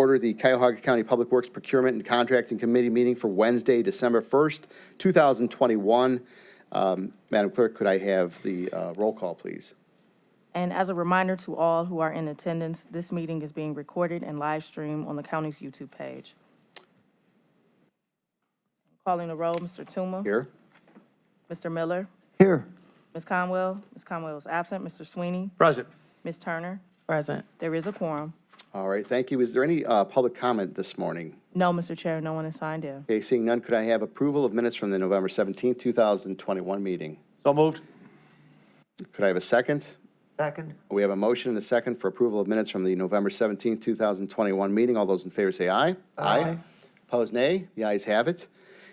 order the Cuyahoga County Public Works Procurement and Contracting Committee meeting for Wednesday, December 1st, 2021. Madam Clerk, could I have the roll call, please? And as a reminder to all who are in attendance, this meeting is being recorded and live streamed on the county's YouTube page. Calling the roll, Mr. Tuma. Here. Mr. Miller. Here. Ms. Conwell. Ms. Conwell is absent. Mr. Sweeney. Present. Ms. Turner. Present. There is a quorum. All right, thank you. Is there any public comment this morning? No, Mr. Chair, no one is signed in. Okay, seeing none, could I have approval of minutes from the November 17th, 2021 meeting? So moved. Could I have a second? Second. We have a motion and a second for approval of minutes from the November 17th, 2021 meeting. All those in favor say aye. Aye. Opposed, nay. The ayes have it.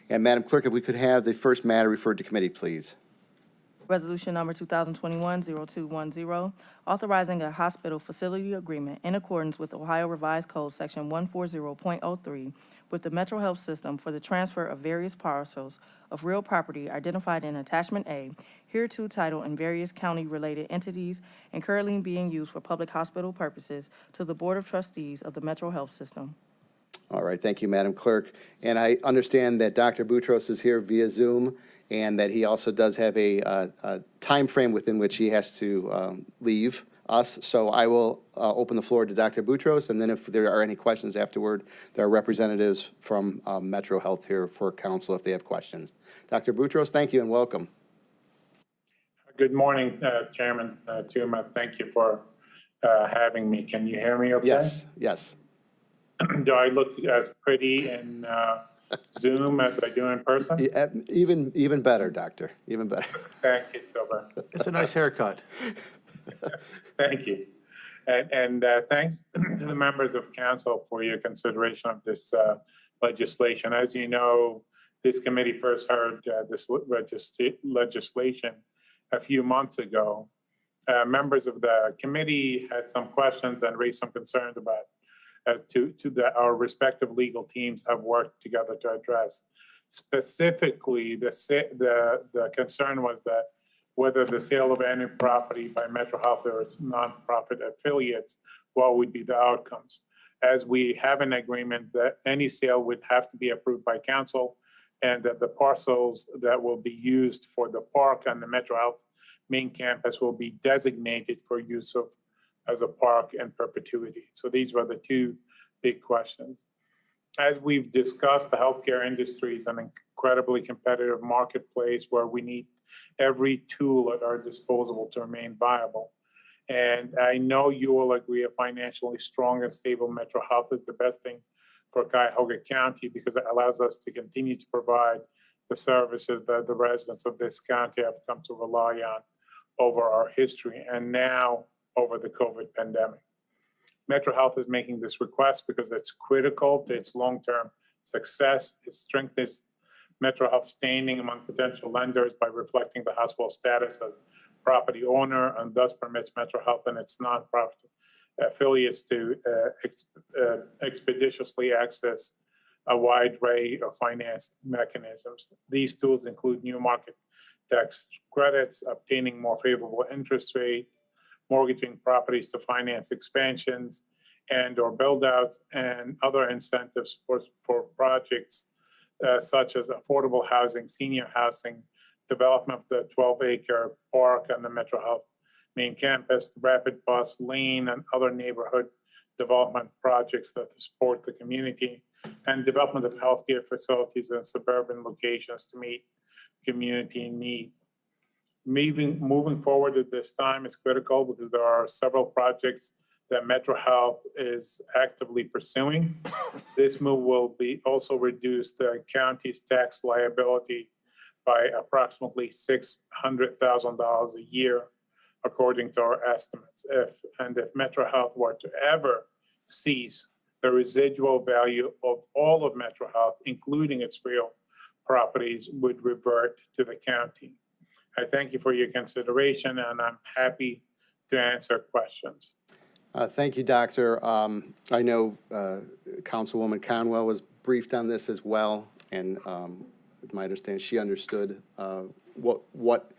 And Madam Clerk, if we could have the first matter referred to committee, please. Resolution number 2021-0210, authorizing a hospital facility agreement in accordance with Ohio Revised Code Section 140.03 with the Metro Health System for the transfer of various parcels of real property identified in Attachment A, hereto titled in various county-related entities and currently being used for public hospital purposes to the Board of Trustees of the Metro Health System. All right, thank you, Madam Clerk. And I understand that Dr. Boutros is here via Zoom, and that he also does have a time frame within which he has to leave us. So I will open the floor to Dr. Boutros, and then if there are any questions afterward, there are representatives from Metro Health here for council if they have questions. Dr. Boutros, thank you and welcome. Good morning, Chairman Tuma. Thank you for having me. Can you hear me okay? Yes, yes. Do I look as pretty in Zoom as I do in person? Even better, Doctor, even better. Thank you so much. It's a nice haircut. Thank you. And thanks to the members of council for your consideration of this legislation. As you know, this committee first heard this legislation a few months ago. Members of the committee had some questions and raised some concerns about our respective legal teams have worked together to address. Specifically, the concern was that whether the sale of any property by Metro Health or its nonprofit affiliates, what would be the outcomes? As we have an agreement that any sale would have to be approved by council, and that the parcels that will be used for the park and the Metro Health main campus will be designated for use of as a park in perpetuity. So these were the two big questions. As we've discussed, the healthcare industry is an incredibly competitive marketplace where we need every tool at our disposal to remain viable. And I know you will agree a financially strong and stable Metro Health is the best thing for Cuyahoga County because it allows us to continue to provide the services that the residents of this county have come to rely on over our history and now over the COVID pandemic. Metro Health is making this request because it's critical to its long-term success. It strengthens Metro Health's standing among potential lenders by reflecting the hospital status of property owner and thus permits Metro Health and its nonprofit affiliates to expeditiously access a wide array of finance mechanisms. These tools include new market tax credits, obtaining more favorable interest rates, mortgaging properties to finance expansions and or build outs, and other incentives for projects such as affordable housing, senior housing, development of the 12-acre park on the Metro Health main campus, rapid bus lane, and other neighborhood development projects that support the community, and development of healthcare facilities in suburban locations to meet community need. Moving forward at this time is critical because there are several projects that Metro Health is actively pursuing. This move will also reduce the county's tax liability by approximately $600,000 a year, according to our estimates. If Metro Health were to ever cease, the residual value of all of Metro Health, including its real properties, would revert to the county. I thank you for your consideration, and I'm happy to answer questions. Thank you, Doctor. I know Councilwoman Conwell was briefed on this as well, and my understanding she understood what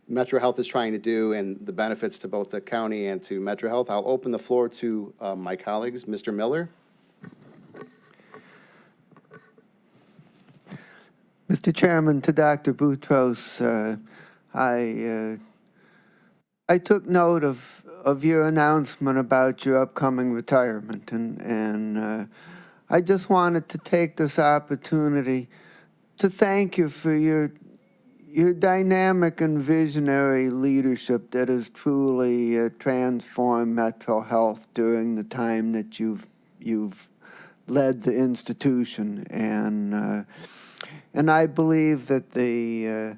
Metro Health is trying to do and the benefits to both the county and to Metro Health. I'll open the floor to my colleagues. Mr. Miller. Mr. Chairman, to Dr. Boutros, I took note of your announcement about your upcoming retirement, and I just wanted to take this opportunity to thank you for your dynamic and visionary leadership that has truly transformed Metro Health during the time that you've led the institution, and I believe that the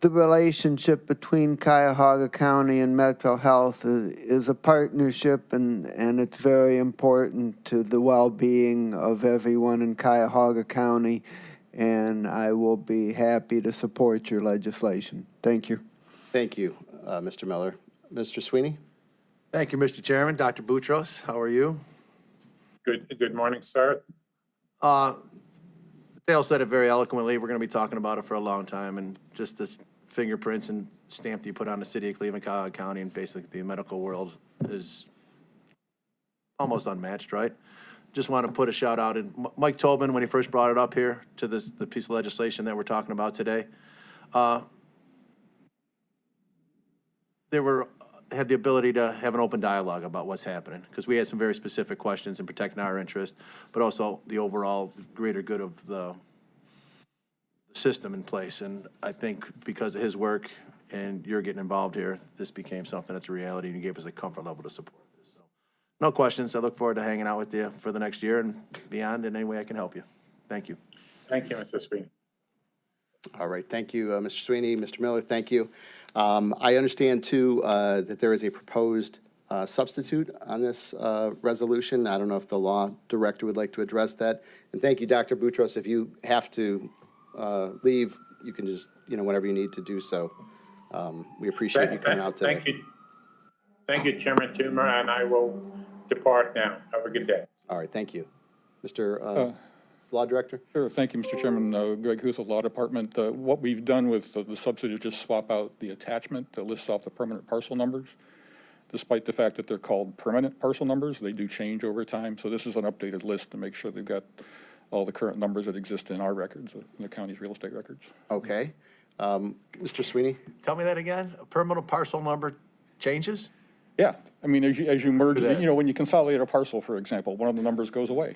relationship between Cuyahoga County and Metro Health is a partnership, and it's very important to the well-being of everyone in Cuyahoga County, and I will be happy to support your legislation. Thank you. Thank you, Mr. Miller. Mr. Sweeney? Thank you, Mr. Chairman. Dr. Boutros, how are you? Good morning, sir. Dale said it very eloquently. We're going to be talking about it for a long time, and just this fingerprints and stamp that you put on the city of Cleveland, Cuyahoga County, and basically the medical world is almost unmatched, right? Just want to put a shout out. And Mike Tobin, when he first brought it up here to the piece of legislation that we're talking about today, had the ability to have an open dialogue about what's happening, because we had some very specific questions in protecting our interest, but also the overall greater good of the system in place. And I think because of his work and you're getting involved here, this became something that's a reality, and you gave us a comfort level to support this. So, no questions. I look forward to hanging out with you for the next year and beyond in any way I can help you. Thank you. Thank you, Mr. Sweeney. All right, thank you, Mr. Sweeney. Mr. Miller, thank you. I understand, too, that there is a proposed substitute on this resolution. I don't know if the law director would like to address that. And thank you, Dr. Boutros. If you have to leave, you can just, whenever you need to do so. We appreciate you coming out today. Thank you, Chairman Toomer, and I will depart now. Have a good day. All right, thank you. Mr. Law Director? Sure. Thank you, Mr. Chairman. Greg Huth of Law Department. What we've done with the substitute is just swap out the attachment that lists off the permanent parcel numbers. Despite the fact that they're called permanent parcel numbers, they do change over time. So this is an updated list to make sure they've got all the current numbers that exist in our records, in the county's real estate records. Okay. Mr. Sweeney? Tell me that again. A permanent parcel number changes? Yeah. I mean, as you merge, when you consolidate a parcel, for example, one of the numbers goes away.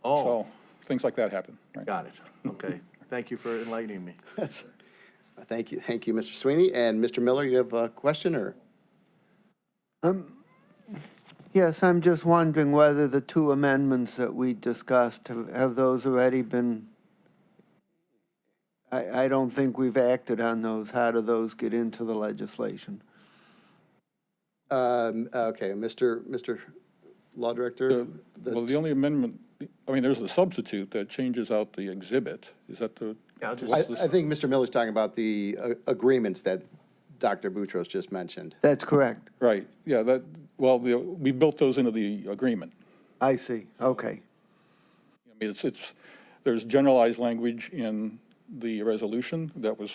Oh. So things like that happen. Right? Got it. Okay. Thank you for enlightening me. Thank you, Mr. Sweeney. And Mr. Miller, you have a question, or? Yes, I'm just wondering whether the two amendments that we discussed, have those already been, I don't think we've acted on those. How do those get into the legislation? Okay, Mr. Law Director? Well, the only amendment, there's the substitute that changes out the exhibit. Is that the? Yeah, I think Mr. Miller's talking about the agreements that Dr. Boutros just mentioned. That's correct. Right. Yeah. We built those into the agreement. I see. Okay. There's generalized language in the resolution that was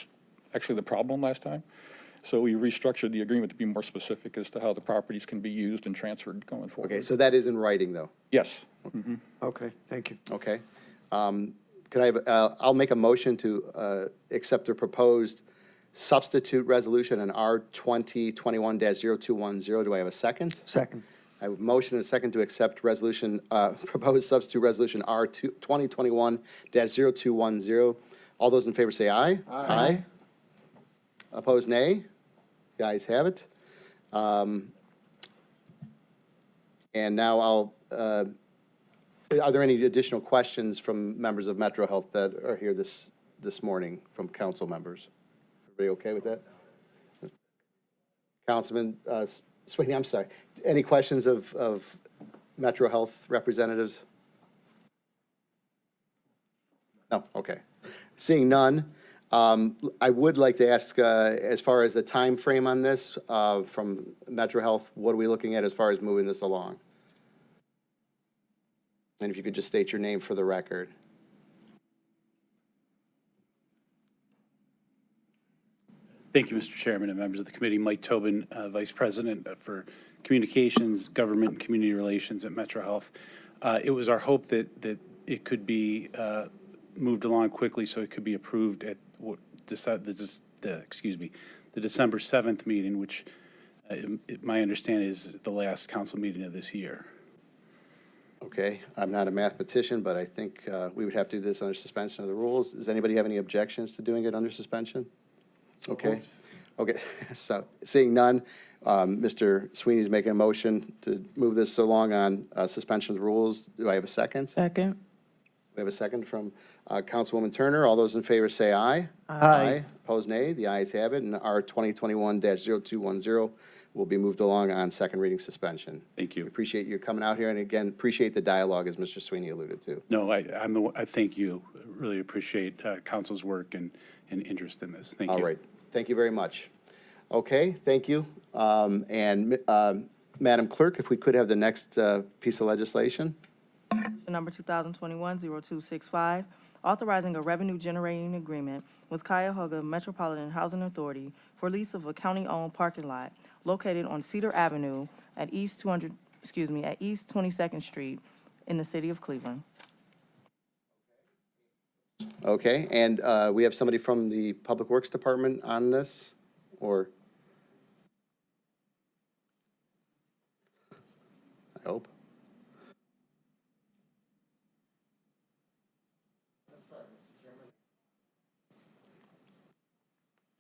actually the problem last time. So we restructured the agreement to be more specific as to how the properties can be used and transferred going forward. Okay, so that is in writing, though? Yes. Mm-hmm. Okay, thank you. Okay. Could I have, I'll make a motion to accept the proposed substitute resolution on R 2021-0210. Do I have a second? Second. I have a motion and a second to accept resolution, proposed substitute resolution R 2021-0210. All those in favor say aye. Aye. Opposed, nay. The ayes have it. And now are there any additional questions from members of Metro Health that are here this morning from council members? Everybody okay with that? Councilman Sweeney, I'm sorry. Any questions of Metro Health representatives? No, okay. Seeing none, I would like to ask, as far as the time frame on this, from Metro Health, what are we looking at as far as moving this along? And if you could just state your name for the record. Thank you, Mr. Chairman and members of the committee. Mike Tobin, Vice President for Communications, Government, and Community Relations at Metro Health. It was our hope that it could be moved along quickly so it could be approved at the December 7th meeting, which my understanding is the last council meeting of this year. Okay, I'm not a mathematician, but I think we would have to do this under suspension of the rules. Does anybody have any objections to doing it under suspension? Okay, okay, so seeing none, Mr. Sweeney's making a motion to move this along on suspension of the rules. Do I have a second? Second. We have a second from Councilwoman Turner. All those in favor say aye. Aye. Opposed, nay. The ayes have it, and R 2021-0210 will be moved along on second reading suspension. Thank you. We appreciate you coming out here, and again, appreciate the dialogue, as Mr. Sweeney alluded to. No, I thank you. Really appreciate council's work and interest in this. Thank you. All right, thank you very much. Okay, thank you. Madam Clerk, if we could have the next piece of legislation. Number 2021-0265, authorizing a revenue-generating agreement with Cuyahoga Metropolitan Housing Authority for lease of a county-owned parking lot located on Cedar Avenue at East 22nd Street in the city of Cleveland. Okay, and we have somebody from the Public Works Department on this, or? I hope.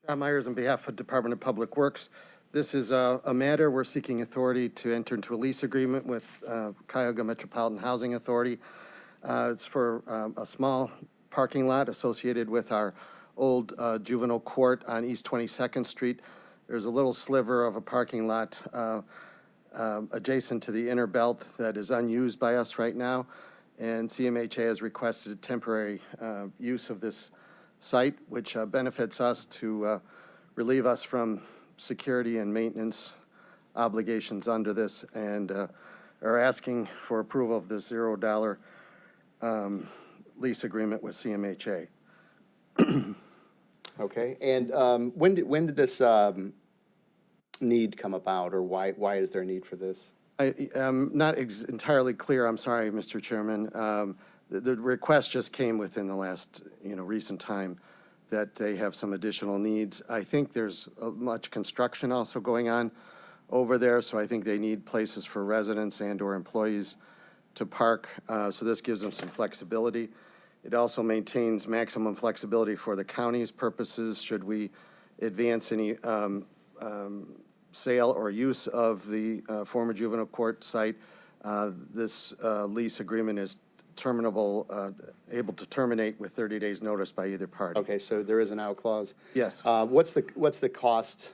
John Myers on behalf of Department of Public Works. This is a matter we're seeking authority to enter into a lease agreement with Cuyahoga Metropolitan Housing Authority. It's for a small parking lot associated with our old juvenile court on East 22nd Street. There's a little sliver of a parking lot adjacent to the inner belt that is unused by us right now, and CMHA has requested temporary use of this site, which benefits us to relieve us from security and maintenance obligations under this, and are asking for approval of the $0 lease agreement with CMHA. Okay, and when did this need come about, or why is there a need for this? I'm not entirely clear. I'm sorry, Mr. Chairman. The request just came within the last, recent time that they have some additional needs. I think there's much construction also going on over there, so I think they need places for residents and/or employees to park. So this gives them some flexibility. It also maintains maximum flexibility for the county's purposes should we advance any sale or use of the former juvenile court site. This lease agreement is terminable, able to terminate with 30 days notice by either party. Okay, so there is an out clause. Yes. What's the cost?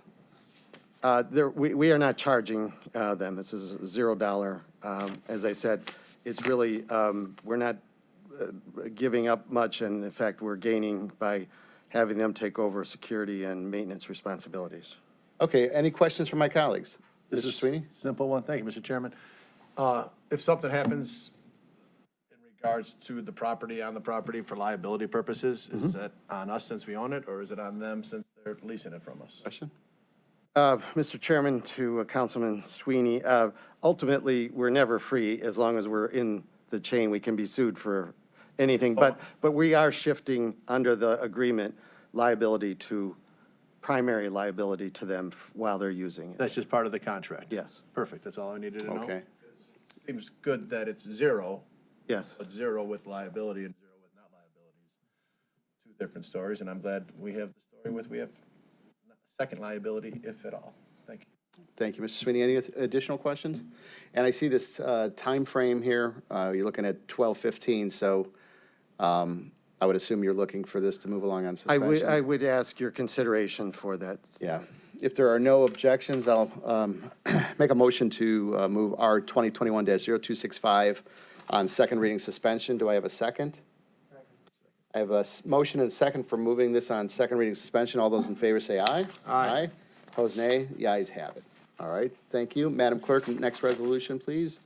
We are not charging them. This is $0. As I said, it's really, we're not giving up much, and in fact, we're gaining by having them take over security and maintenance responsibilities. Okay, any questions from my colleagues? Mr. Sweeney? Simple one. Thank you, Mr. Chairman. If something happens in regards to the property on the property for liability purposes, is that on us since we own it, or is it on them since they're leasing it from us? Question? Mr. Chairman, to Councilman Sweeney, ultimately, we're never free as long as we're in the chain. We can be sued for anything, but we are shifting under the agreement primary liability to them while they're using it. That's just part of the contract? Yes. Perfect. That's all I needed to know. Okay. Seems good that it's zero, Yes. but zero with liability and zero with not liabilities. Two different stories, and I'm glad we have the story we have second liability, if at all. Thank you. Thank you, Mr. Sweeney. Any additional questions? And I see this time frame here. You're looking at 12/15, so I would assume you're looking for this to move along on suspension. I would ask your consideration for that. Yeah. If there are no objections, I'll make a motion to move R 2021-0265 on second reading suspension. Do I have a second? I have a motion and a second for moving this on second reading suspension. All those in favor say aye. Aye. Opposed, nay. The ayes have it. All right, thank you. Madam Clerk, next resolution, please.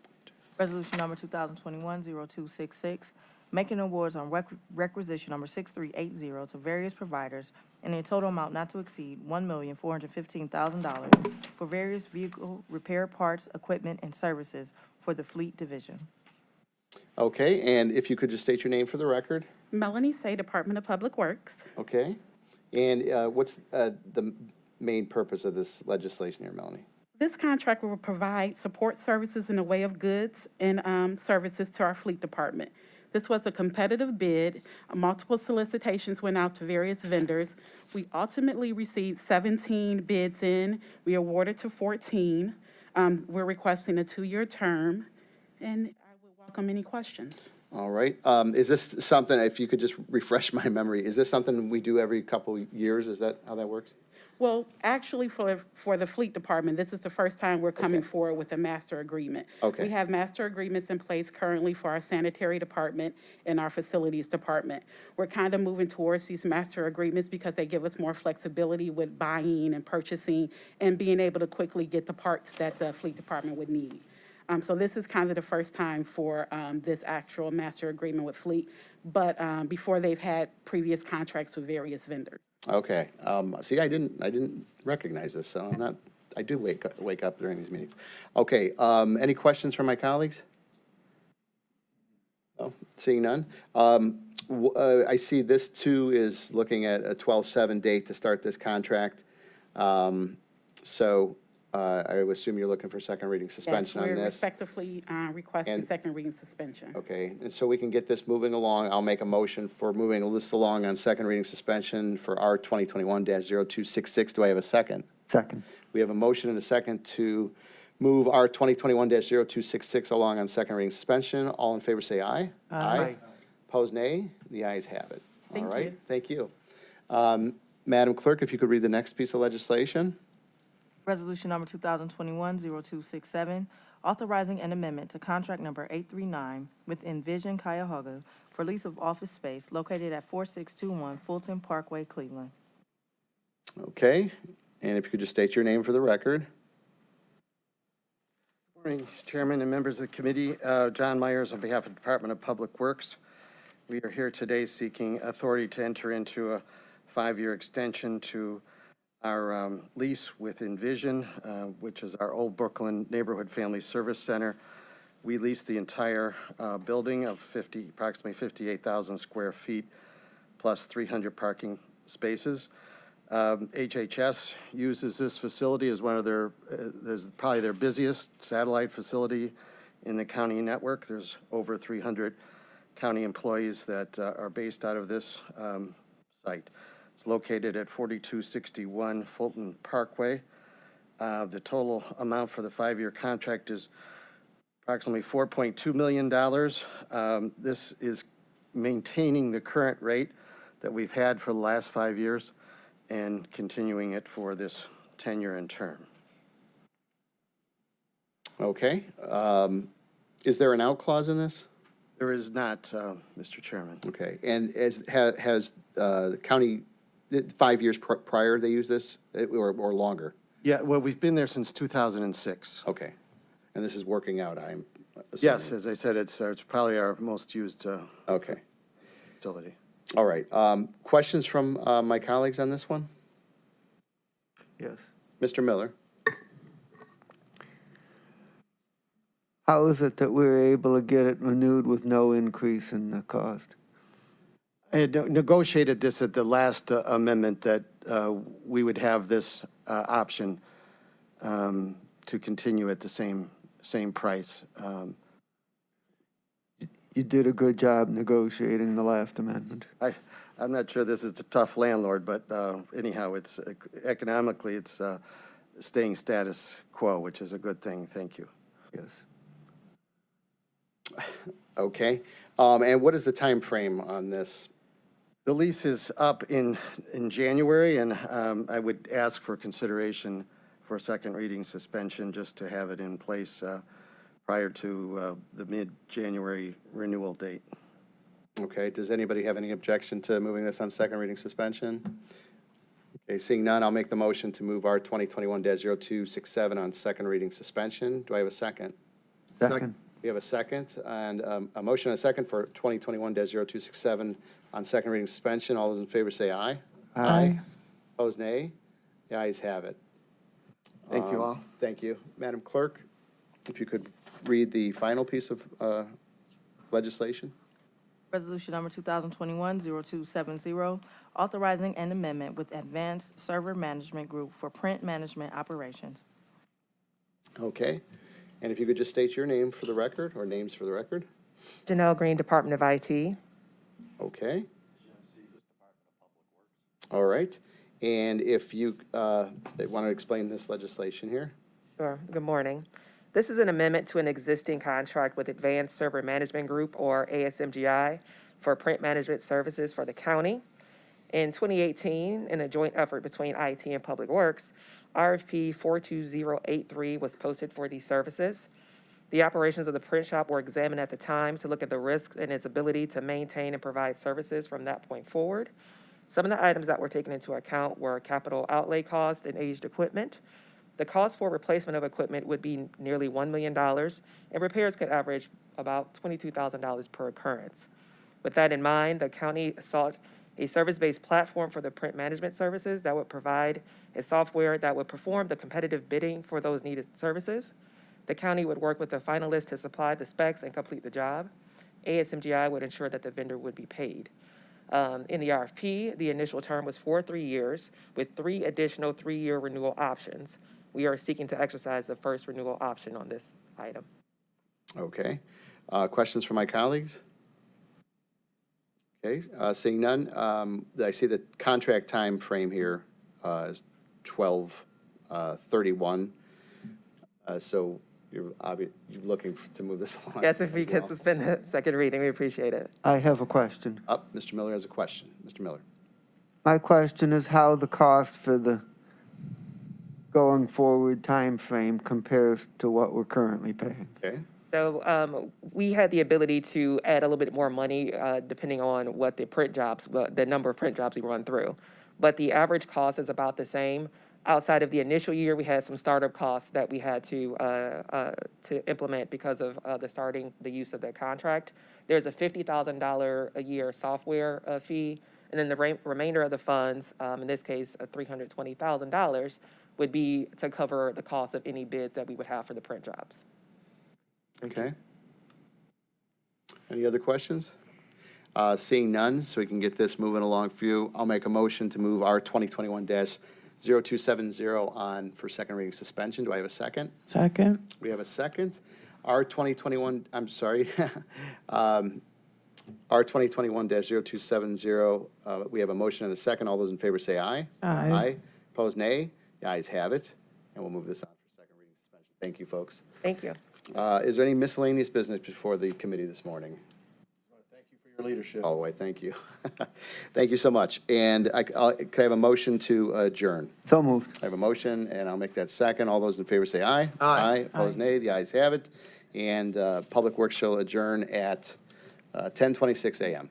Resolution number 2021-0266, making awards on requisition number 6380 to various providers in a total amount not to exceed $1,415,000 for various vehicle repair parts, equipment, and services for the Fleet Division. Okay, and if you could just state your name for the record, Melanie Say, Department of Public Works. okay? And what's the main purpose of this legislation here, Melanie? This contract will provide support services in the way of goods and services to our fleet department. This was a competitive bid. Multiple solicitations went out to various vendors. We ultimately received 17 bids in. We awarded to 14. We're requesting a 2-year term, and I would welcome any questions. All right, is this something, if you could just refresh my memory, is this something we do every couple years? Is that how that works? Well, actually, for the fleet department, this is the first time we're coming Okay. forward with a master agreement. Okay. We have master agreements in place currently for our sanitary department and our facilities department. We're kind of moving towards these master agreements because they give us more flexibility with buying and purchasing and being able to quickly get the parts that the fleet department would need. So this is kind of the first time for this actual master agreement with fleet, but before they've had previous contracts with various vendors. Okay, see, I didn't recognize this, so I do wake up during these meetings. Okay, any questions from my colleagues? No, seeing none. I see this too is looking at a 12/7 date to start this contract. So I would assume you're looking for second reading suspension on Yes, we're this. respectively requesting And- second reading suspension. Okay, and so we can get this moving along, I'll make a motion for moving this along on second reading suspension for R 2021-0266. Do I have a second? Second. We have a motion and a second to move R 2021-0266 along on second reading suspension. All in favor say aye. Aye. Opposed, nay. The ayes have it. All Thank right, you. thank you. Madam Clerk, if you could read the next piece of legislation. Resolution number 2021-0267, authorizing an amendment to contract number 839 with Envision Cuyahoga for lease of office space located at 4621 Fulton Parkway, Cleveland. Okay, and if you could just state your name for the record. Morning, Chairman and members of the committee. John Myers on behalf of the Department of Public Works. We are here today seeking authority to enter into a 5-year extension to our lease with Envision, which is our Old Brooklyn Neighborhood Family Service Center. We lease the entire building of approximately 58,000 square feet, plus 300 parking spaces. HHS uses this facility as one of their, probably their busiest satellite facility in the county network. There's over 300 county employees that are based out of this site. It's located at 4261 Fulton Parkway. The total amount for the 5-year contract is approximately $4.2 million. This is maintaining the current rate that we've had for the last 5 years and continuing it for this tenure and term. Okay, is there an out clause in this? There is not, Mr. Chairman. Okay, and has the county, 5 years prior they use this, or longer? Yeah, well, we've been there since 2006. Okay, and this is working out, I'm assuming? Yes, as I said, it's probably our most used Okay, facility. all right. Questions from my colleagues on this one? Yes. Mr. Miller? How is it that we were able to get it renewed with no increase in the cost? I had negotiated this at the last amendment that we would have this option to continue at the same price. You did a good job negotiating the last amendment. I'm not sure this is a tough landlord, but anyhow, it's economically, it's staying status quo, which is a good thing. Thank you. Yes. Okay, and what is the time frame on this? The lease is up in January, and I would ask for consideration for a second reading suspension just to have it in place prior to the mid-January renewal date. Okay, does anybody have any objection to moving this on second reading suspension? Okay, seeing none, I'll make the motion to move R 2021-0267 on second reading suspension. Do I have a second? Second. We have a second, and a motion and a second for 2021-0267 on second reading suspension. All those in favor say aye. Aye. Opposed, nay. The ayes have it. Thank you all. Thank you. Madam Clerk, if you could read the final piece of legislation? Resolution number 2021-0270, authorizing an amendment with Advanced Server Management Group for print management operations. Okay. And if you could just state your name for the record, or names for the record? Janelle Green, Department of IT. Okay. All right. And if you want to explain this legislation here? Sure. Good morning. This is an amendment to an existing contract with Advanced Server Management Group, or ASMGI, for print management services for the county. In 2018, in a joint effort between IT and Public Works, RFP 42083 was posted for these services. The operations of the print shop were examined at the time to look at the risks and its ability to maintain and provide services from that point forward. Some of the items that were taken into account were capital outlay costs and aged equipment. The cost for replacement of equipment would be nearly $1 million, and repairs could average about $22,000 per occurrence. With that in mind, the county sought a service-based platform for the print management services that would provide a software that would perform the competitive bidding for those needed services. The county would work with the finalist to supply the specs and complete the job. ASMGI would ensure that the vendor would be paid. In the RFP, the initial term was for 3 years, with 3 additional 3-year renewal options. We are seeking to exercise the first renewal option on this item. Okay. Questions from my colleagues? Okay, seeing none, I see the contract time frame here is 12/31. So you're looking to move this along. Yes, if we as could well. suspend the second reading, we appreciate it. I have a question. Mr. Miller has a question. Mr. Miller. My question is how the cost for the going forward time frame compares to what we're currently paying. Okay. So we had the ability to add a little bit more money depending on what the the number of print jobs we run through. But the average cost is about the same. Outside of the initial year, we had some startup costs that we had to implement because of the use of the contract. There's a $50,000 a year software fee, and then the remainder of the funds, in this case, $320,000, would be to cover the cost of any bids that we would have for the print jobs. Okay. Any other questions? Seeing none, so we can get this moving along for you, I'll make a motion to move our 2021-0270 on for second reading suspension. Do I have a second? Second. We have a second. Our 2021, I'm sorry, our 2021-0270, we have a motion and a second. All those in favor say aye. Aye. Aye. Opposed, nay. The ayes have it. And we'll move this on for second reading suspension. Thank you, folks. Thank you. Is there any miscellaneous business before the committee this morning? Thank you for your leadership. All the way, thank you. Thank you so much. And could I have a motion to adjourn? So moved. I have a motion, and I'll make that second. All those in favor say aye. Aye. Opposed, nay. The ayes have it. And Public Works shall adjourn at 10:26 a.m.